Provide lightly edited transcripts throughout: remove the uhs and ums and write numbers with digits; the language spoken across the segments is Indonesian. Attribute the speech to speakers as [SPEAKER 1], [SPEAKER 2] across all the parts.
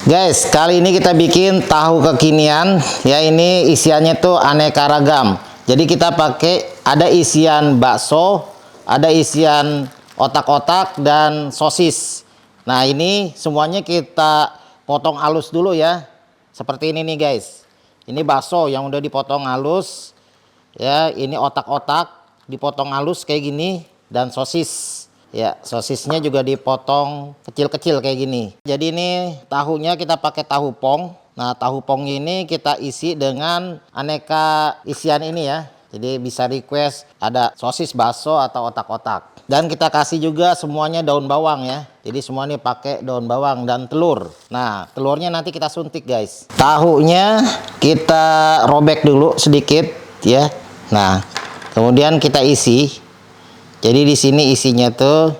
[SPEAKER 1] Guys, kali ini kita bikin tahu kekinian ya. Ini isiannya tuh aneka ragam. Jadi kita pakai ada isian bakso, ada isian otak-otak dan sosis. Nah, ini semuanya kita potong halus dulu ya. Seperti ini nih guys. Ini bakso yang udah dipotong halus. Ya, ini otak-otak dipotong halus kayak gini dan sosis. Ya, sosisnya juga dipotong kecil-kecil kayak gini. Jadi ini tahunya kita pakai tahu pong. Nah, tahu pong ini kita isi dengan aneka isian ini ya. Jadi bisa request ada sosis, bakso atau otak-otak. Dan kita kasih juga semuanya daun bawang ya. Jadi semua ini pakai daun bawang dan telur. Nah, telurnya nanti kita suntik guys. Tahunya kita robek dulu sedikit ya. Nah, kemudian kita isi. Jadi di sini isinya tuh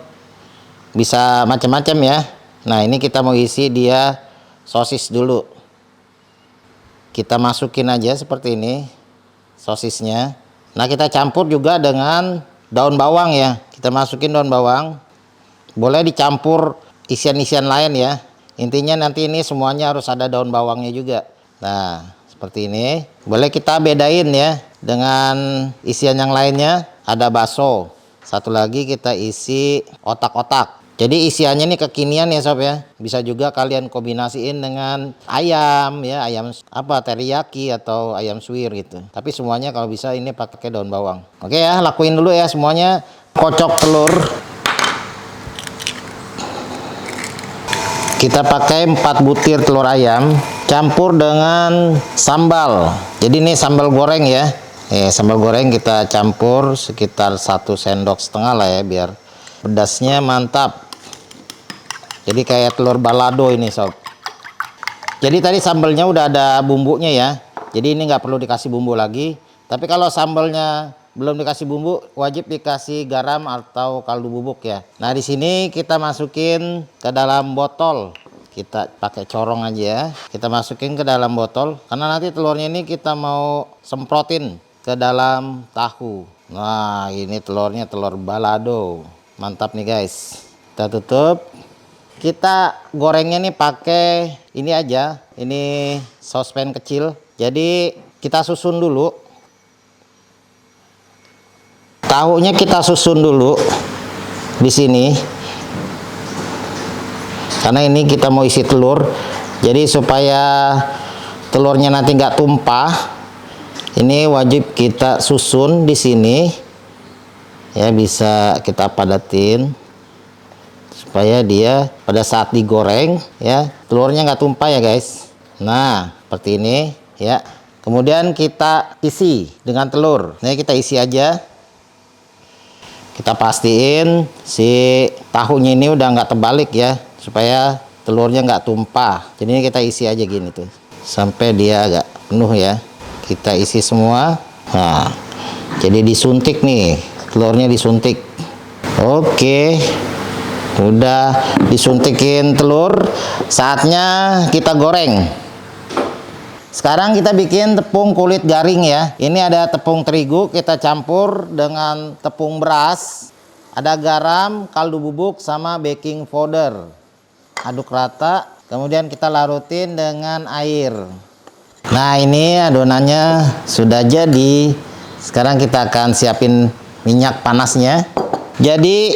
[SPEAKER 1] bisa macam-macam ya. Nah, ini kita mau isi dia sosis dulu. Kita masukin aja seperti ini sosisnya. Nah, kita campur juga dengan daun bawang ya. Kita masukin daun bawang. Boleh dicampur isian-isian lain ya. Intinya nanti ini semuanya harus ada daun bawangnya juga. Nah, seperti ini. Boleh kita bedain ya dengan isian yang lainnya. Ada bakso. Satu lagi kita isi otak-otak. Jadi isiannya ini kekinian ya sob ya. Bisa juga kalian kombinasiin dengan ayam ya, ayam apa teriyaki atau ayam suwir gitu. Tapi semuanya kalau bisa ini pakai daun bawang. Oke ya, lakuin dulu ya semuanya. Kocok telur. Kita pakai 4 butir telur ayam, campur dengan sambal. Jadi ini sambal goreng ya. Sambal goreng kita campur sekitar 1,5 sendok lah ya, biar pedasnya mantap. Jadi kayak telur balado ini sob. Jadi tadi sambalnya udah ada bumbunya ya. Jadi ini nggak perlu dikasih bumbu lagi. Tapi kalau sambalnya belum dikasih bumbu, wajib dikasih garam atau kaldu bubuk ya. Nah, di sini kita masukin ke dalam botol. Kita pakai corong aja ya. Kita masukin ke dalam botol karena nanti telurnya ini kita mau semprotin ke dalam tahu. Nah, ini telurnya telur balado. Mantap nih guys. Kita tutup. Kita gorengnya nih pakai ini aja. Ini sospen kecil. Jadi kita susun dulu. Tahunya kita susun dulu di sini. Karena ini kita mau isi telur. Jadi supaya telurnya nanti nggak tumpah. Ini wajib kita susun di sini ya, bisa kita padatin supaya dia pada saat digoreng ya telurnya nggak tumpah ya guys. Nah, seperti ini ya. Kemudian kita isi dengan telur. Nah, kita isi aja. Kita pastiin si tahunya ini udah nggak terbalik ya, supaya telurnya nggak tumpah. Jadi ini kita isi aja gini tuh sampai dia agak penuh ya. Kita isi semua. Nah, jadi disuntik nih, telurnya disuntik. Oke, udah disuntikin telur, saatnya kita goreng. Sekarang kita bikin tepung kulit garing ya. Ini ada tepung terigu, kita campur dengan tepung beras, ada garam, kaldu bubuk sama baking powder. Aduk rata, kemudian kita larutin dengan air. Nah, ini adonannya sudah jadi. Sekarang kita akan siapin minyak panasnya. Jadi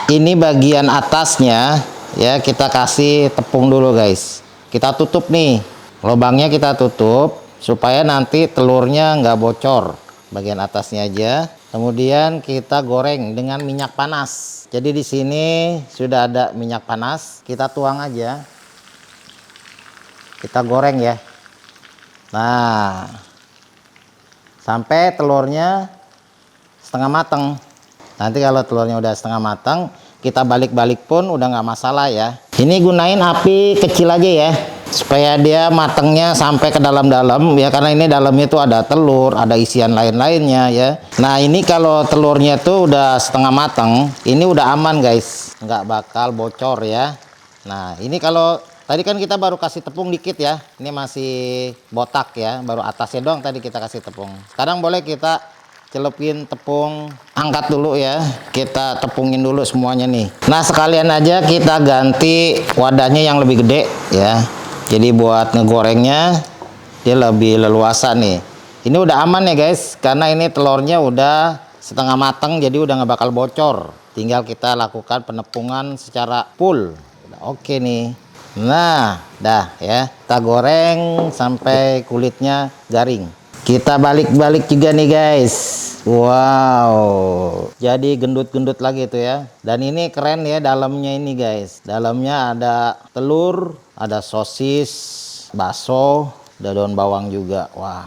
[SPEAKER 1] ini bagian atasnya ya, kita kasih tepung dulu guys. Kita tutup nih, lubangnya kita tutup supaya nanti telurnya nggak bocor. Bagian atasnya aja. Kemudian kita goreng dengan minyak panas. Jadi di sini sudah ada minyak panas. Kita tuang aja. Kita goreng ya. Nah, sampai telurnya setengah matang. Nanti kalau telurnya udah setengah matang, kita balik-balik pun udah nggak masalah ya. Ini gunain api kecil aja ya, supaya dia matangnya sampai ke dalam-dalam ya, karena ini dalamnya tuh ada telur, ada isian lain-lainnya ya. Nah, ini kalau telurnya tuh udah setengah matang, ini udah aman guys, nggak bakal bocor ya. Nah, ini kalau tadi kan kita baru kasih tepung dikit ya. Ini masih botak ya. Baru atasnya doang tadi kita kasih tepung. Sekarang boleh kita celupin tepung. Angkat dulu ya. Kita tepungin dulu semuanya nih. Nah, sekalian aja kita ganti wadahnya yang lebih gede ya. Jadi buat ngegorengnya dia lebih leluasa nih. Ini udah aman ya guys, karena ini telurnya udah setengah matang, jadi udah nggak bakal bocor. Tinggal kita lakukan penepungan secara full. Udah oke nih. Nah, dah ya. Kita goreng sampai kulitnya garing. Kita balik-balik juga nih guys. Wow, jadi gendut-gendut lagi tuh ya. Dan ini keren ya dalamnya ini guys. Dalamnya ada telur, ada sosis, bakso, ada daun bawang juga. Wah,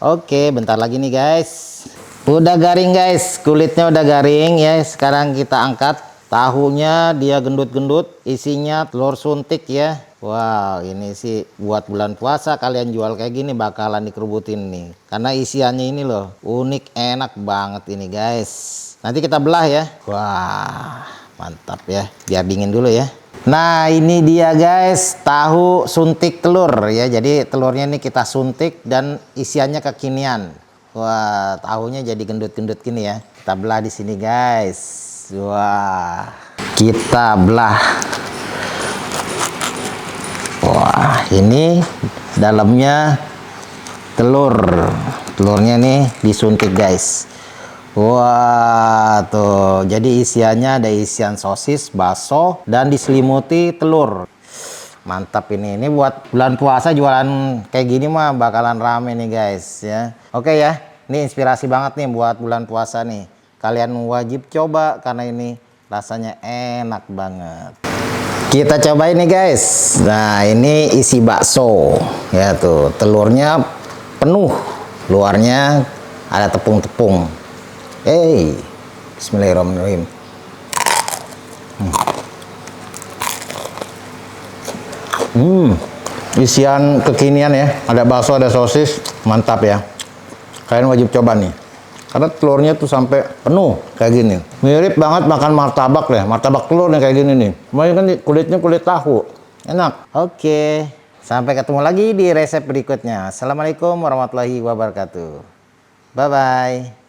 [SPEAKER 1] oke, bentar lagi nih guys. Udah garing guys, kulitnya udah garing ya. Sekarang kita angkat. Tahunya dia gendut-gendut, isinya telur suntik ya. Wow, ini sih buat bulan puasa kalian jual kayak gini bakalan dikerubutin nih. Karena isiannya ini loh, unik, enak banget ini guys. Nanti kita belah ya. Wah, mantap ya. Biar dingin dulu ya. Nah, ini dia guys, tahu suntik telur ya. Jadi telurnya ini kita suntik dan isiannya kekinian. Wah, tahunya jadi gendut-gendut gini ya. Kita belah di sini guys. Wah, kita belah. Wah, ini dalamnya telur. Telurnya nih disuntik guys. Wah, tuh. Jadi isiannya ada isian sosis, bakso, dan diselimuti telur. Mantap ini. Ini buat bulan puasa jualan kayak gini mah bakalan rame nih guys ya. Oke ya. Ini inspirasi banget nih buat bulan puasa nih. Kalian wajib coba karena ini rasanya enak banget. Kita coba ini guys. Nah, ini isi bakso. Ya tuh, telurnya penuh. Luarnya ada tepung-tepung. Bismillahirrahmanirrahim. Isian kekinian ya. Ada bakso, ada sosis. Mantap ya. Kalian wajib coba nih. Karena telurnya tuh sampai penuh kayak gini. Mirip banget makan martabak deh. Martabak telur nih kayak gini nih. Cuma kan kulitnya kulit tahu. Enak. Oke. Sampai ketemu lagi di resep berikutnya. Assalamualaikum warahmatullahi wabarakatuh. Bye-bye.